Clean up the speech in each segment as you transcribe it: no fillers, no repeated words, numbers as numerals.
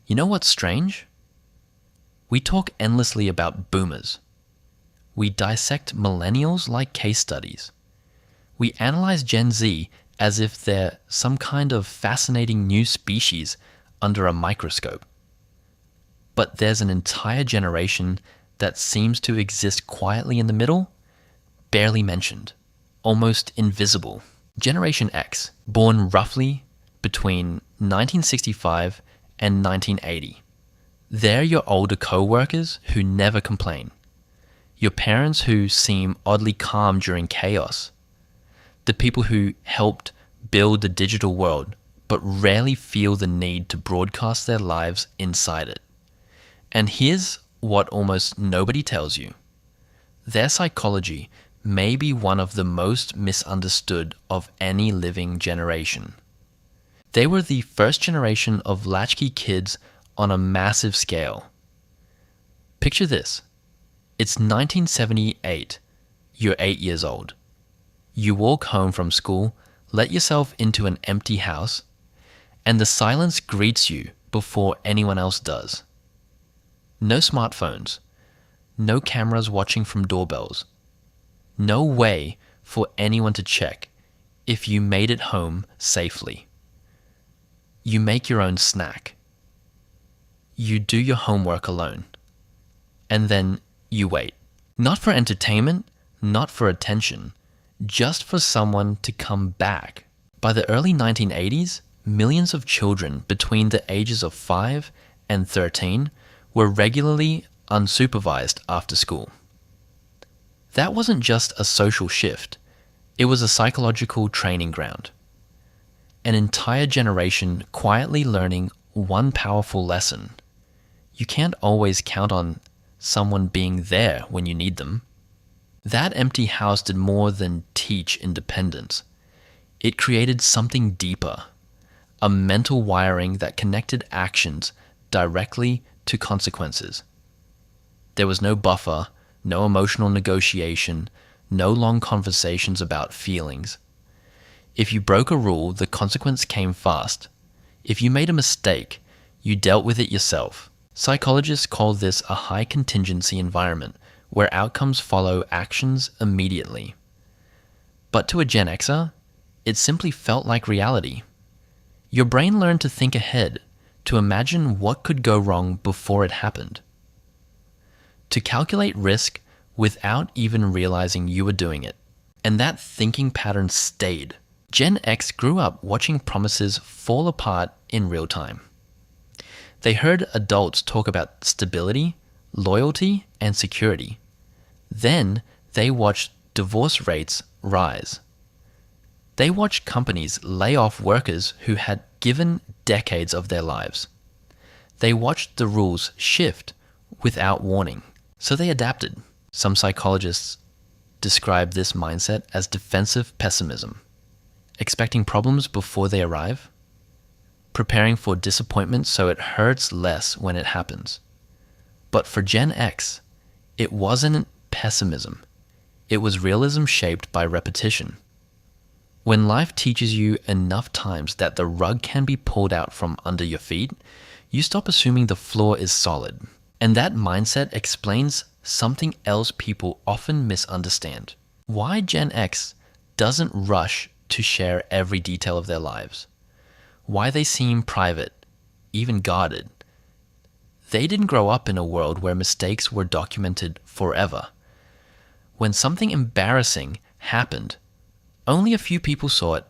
You know what's strange? We talk endlessly about boomers. We dissect millennials like case studies. We analyze Gen Z as if they're some kind of fascinating new species under a microscope. But there's an entire generation that seems to exist quietly in the middle, barely mentioned, almost invisible. Generation X, born roughly between 1965 and 1980. They're your older co-workers who never complain. Your parents who seem oddly calm during chaos. The people who helped build the digital world but rarely feel the need to broadcast their lives inside it. And here's what almost nobody tells you. Their psychology may be one of the most misunderstood of any living generation. They were the first generation of latchkey kids on a massive scale. Picture this. It's 1978. You're 8 years old. You walk home from school, let yourself into an empty house, and the silence greets you before anyone else does. No smartphones. No cameras watching from doorbells. No way for anyone to check if you made it home safely. You make your own snack. You do your homework alone. And then you wait. Not for entertainment, not for attention, just for someone to come back. By the early 1980s, millions of children between the ages of 5 and 13 were regularly unsupervised after school. That wasn't just a social shift, it was a psychological training ground. An entire generation quietly learning one powerful lesson. You can't always count on someone being there when you need them. That empty house did more than teach independence. It created something deeper, a mental wiring that connected actions directly to consequences. There was no buffer, no emotional negotiation, no long conversations about feelings. If you broke a rule, the consequence came fast. If you made a mistake, you dealt with it yourself. Psychologists call this a high contingency environment where outcomes follow actions immediately. But to a Gen Xer, it simply felt like reality. Your brain learned to think ahead, to imagine what could go wrong before it happened. To calculate risk without even realizing you were doing it. And that thinking pattern stayed. Gen X grew up watching promises fall apart in real time. They heard adults talk about stability, loyalty, and security. Then they watched divorce rates rise. They watched companies lay off workers who had given decades of their lives. They watched the rules shift without warning. So they adapted. Some psychologists describe this mindset as defensive pessimism, expecting problems before they arrive, preparing for disappointment so it hurts less when it happens. But for Gen X, it wasn't pessimism. It was realism shaped by repetition. When life teaches you enough times that the rug can be pulled out from under your feet, you stop assuming the floor is solid. And that mindset explains something else people often misunderstand. Why Gen X doesn't rush to share every detail of their lives. Why they seem private, even guarded. They didn't grow up in a world where mistakes were documented forever. When something embarrassing happened, only a few people saw it.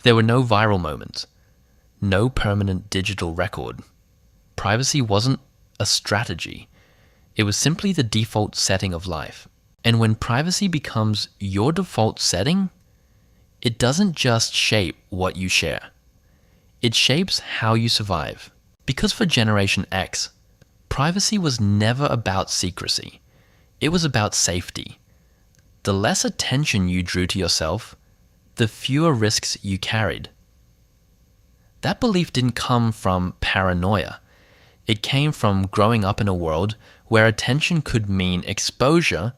There were no viral moments, no permanent digital record. Privacy wasn't a strategy. It was simply the default setting of life. And when privacy becomes your default setting, it doesn't just shape what you share. It shapes how you survive. Because for Generation X, privacy was never about secrecy. It was about safety. The less attention you drew to yourself, the fewer risks you carried. That belief didn't come from paranoia. It came from growing up in a world where attention could mean exposure,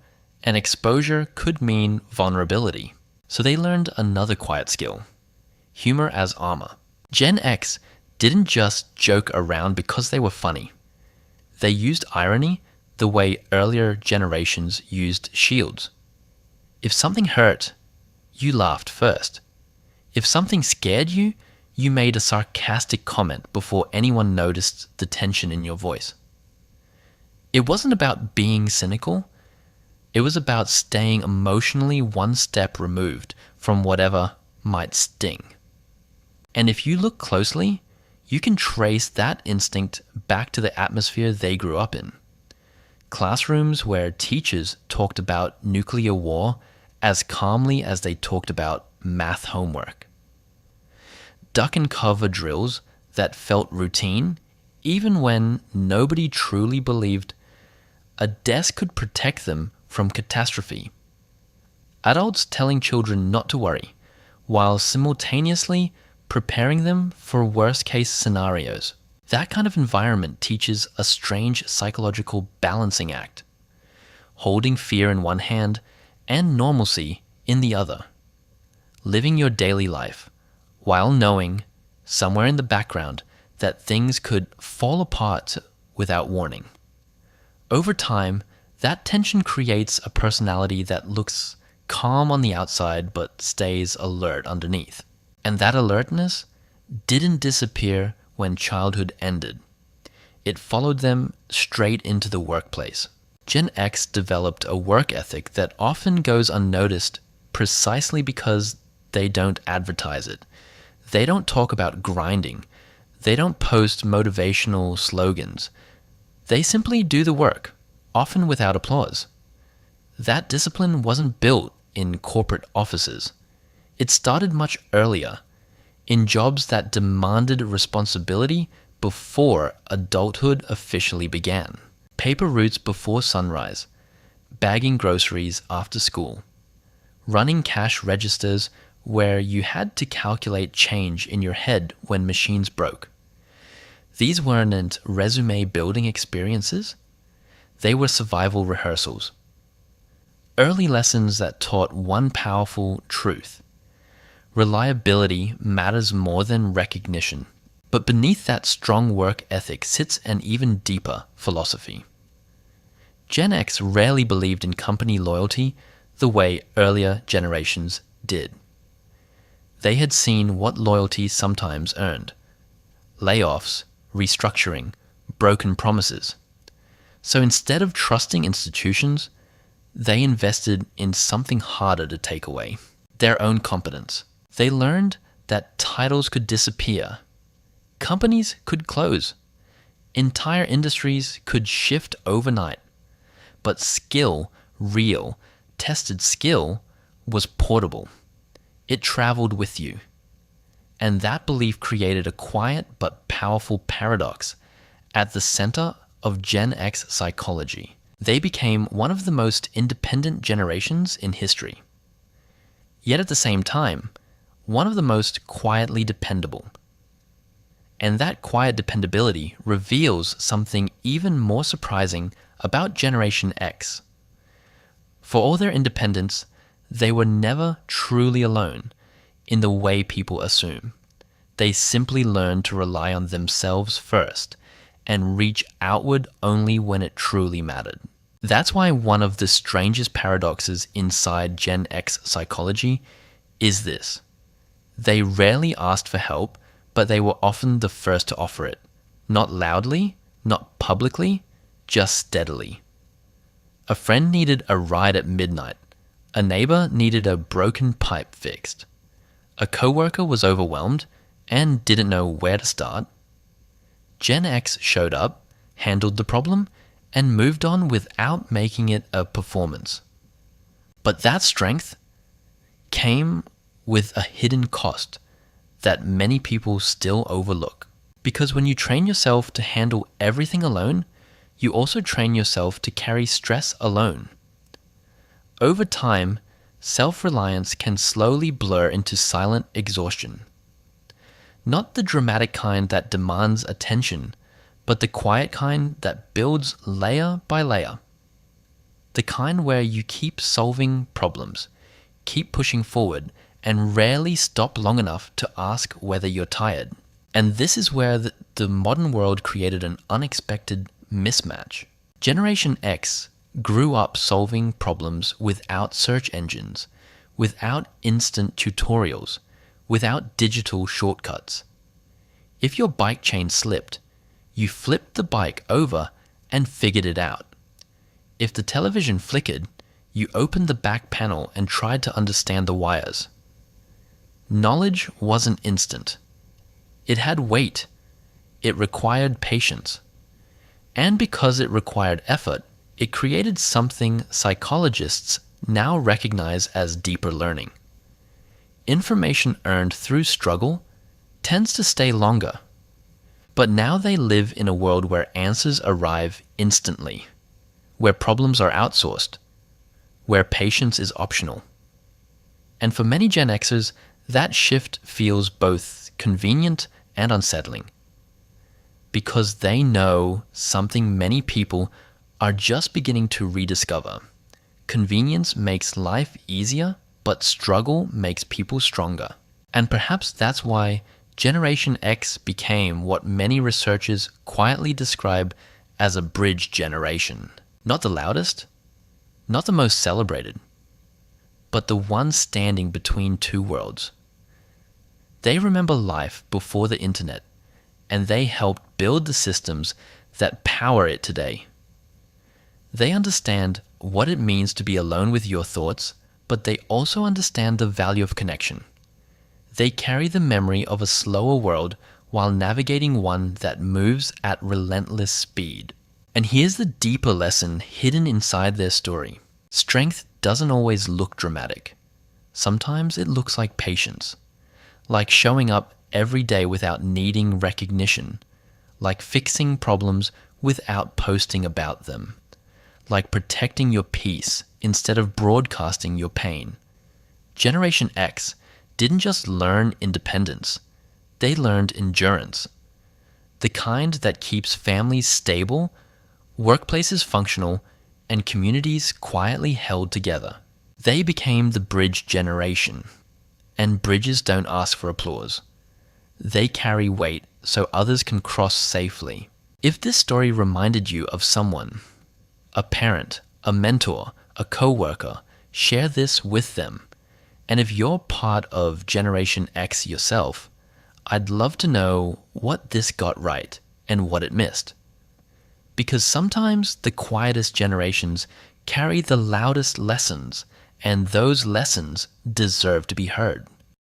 and exposure could mean vulnerability. So they learned another quiet skill: humor as armor. Gen X didn't just joke around because they were funny. They used irony the way earlier generations used shields. If something hurt, you laughed first. If something scared you, you made a sarcastic comment before anyone noticed the tension in your voice. It wasn't about being cynical. It was about staying emotionally one step removed from whatever might sting. And if you look closely, you can trace that instinct back to the atmosphere they grew up in. Classrooms where teachers talked about nuclear war as calmly as they talked about math homework. Duck and cover drills that felt routine, even when nobody truly believed a desk could protect them from catastrophe. Adults telling children not to worry, while simultaneously preparing them for worst-case scenarios. That kind of environment teaches a strange psychological balancing act, holding fear in one hand and normalcy in the other. Living your daily life while knowing, somewhere in the background, that things could fall apart without warning. Over time, that tension creates a personality that looks calm on the outside but stays alert underneath. And that alertness didn't disappear when childhood ended. It followed them straight into the workplace. Gen X developed a work ethic that often goes unnoticed precisely because they don't advertise it. They don't talk about grinding. They don't post motivational slogans. They simply do the work, often without applause. That discipline wasn't built in corporate offices. It started much earlier, in jobs that demanded responsibility before adulthood officially began. Paper routes before sunrise, bagging groceries after school, running cash registers where you had to calculate change in your head when machines broke. These weren't resume building experiences. They were survival rehearsals. Early lessons that taught one powerful truth: reliability matters more than recognition. But beneath that strong work ethic sits an even deeper philosophy. Gen X rarely believed in company loyalty the way earlier generations did. They had seen what loyalty sometimes earned: layoffs, restructuring, broken promises. So instead of trusting institutions, they invested in something harder to take away: their own competence. They learned that titles could disappear, companies could close, entire industries could shift overnight, but skill, real, tested skill, was portable. It traveled with you. And that belief created a quiet but powerful paradox at the center of Gen X psychology. They became one of the most independent generations in history. Yet at the same time, one of the most quietly dependable. And that quiet dependability reveals something even more surprising about Generation X. For all their independence, they were never truly alone in the way people assume. They simply learned to rely on themselves first and reach outward only when it truly mattered. That's why one of the strangest paradoxes inside Gen X psychology is this: they rarely asked for help, but they were often the first to offer it. Not loudly, not publicly, just steadily. A friend needed a ride at midnight. A neighbor needed a broken pipe fixed. A coworker was overwhelmed and didn't know where to start. Gen X showed up, handled the problem, and moved on without making it a performance. But that strength came with a hidden cost that many people still overlook. Because when you train yourself to handle everything alone, you also train yourself to carry stress alone. Over time, self-reliance can slowly blur into silent exhaustion. Not the dramatic kind that demands attention, but the quiet kind that builds layer by layer. The kind where you keep solving problems, keep pushing forward, and rarely stop long enough to ask whether you're tired. And this is where the modern world created an unexpected mismatch. Generation X grew up solving problems without search engines, without instant tutorials, without digital shortcuts. If your bike chain slipped, you flipped the bike over and figured it out. If the television flickered, you opened the back panel and tried to understand the wires. Knowledge wasn't instant. It had weight. It required patience. And because it required effort, it created something psychologists now recognize as deeper learning. Information earned through struggle tends to stay longer. But now they live in a world where answers arrive instantly, where problems are outsourced, where patience is optional. And for many Gen Xers, that shift feels both convenient and unsettling, because they know something many people are just beginning to rediscover. Convenience makes life easier, but struggle makes people stronger. And perhaps that's why Generation X became what many researchers quietly describe as a bridge generation. Not the loudest, not the most celebrated, but the one standing between two worlds. They remember life before the internet, and they helped build the systems that power it today. They understand what it means to be alone with your thoughts, but they also understand the value of connection. They carry the memory of a slower world while navigating one that moves at relentless speed. And here's the deeper lesson hidden inside their story. Strength doesn't always look dramatic. Sometimes it looks like patience, like showing up every day without needing recognition, like fixing problems without posting about them, like protecting your peace instead of broadcasting your pain. Generation X didn't just learn independence, they learned endurance. The kind that keeps families stable, workplaces functional, and communities quietly held together. They became the bridge generation. And bridges don't ask for applause. They carry weight so others can cross safely. If this story reminded you of someone, a parent, a mentor, a coworker, share this with them. And if you're part of Generation X yourself, I'd love to know what this got right and what it missed. Because sometimes the quietest generations carry the loudest lessons, and those lessons deserve to be heard.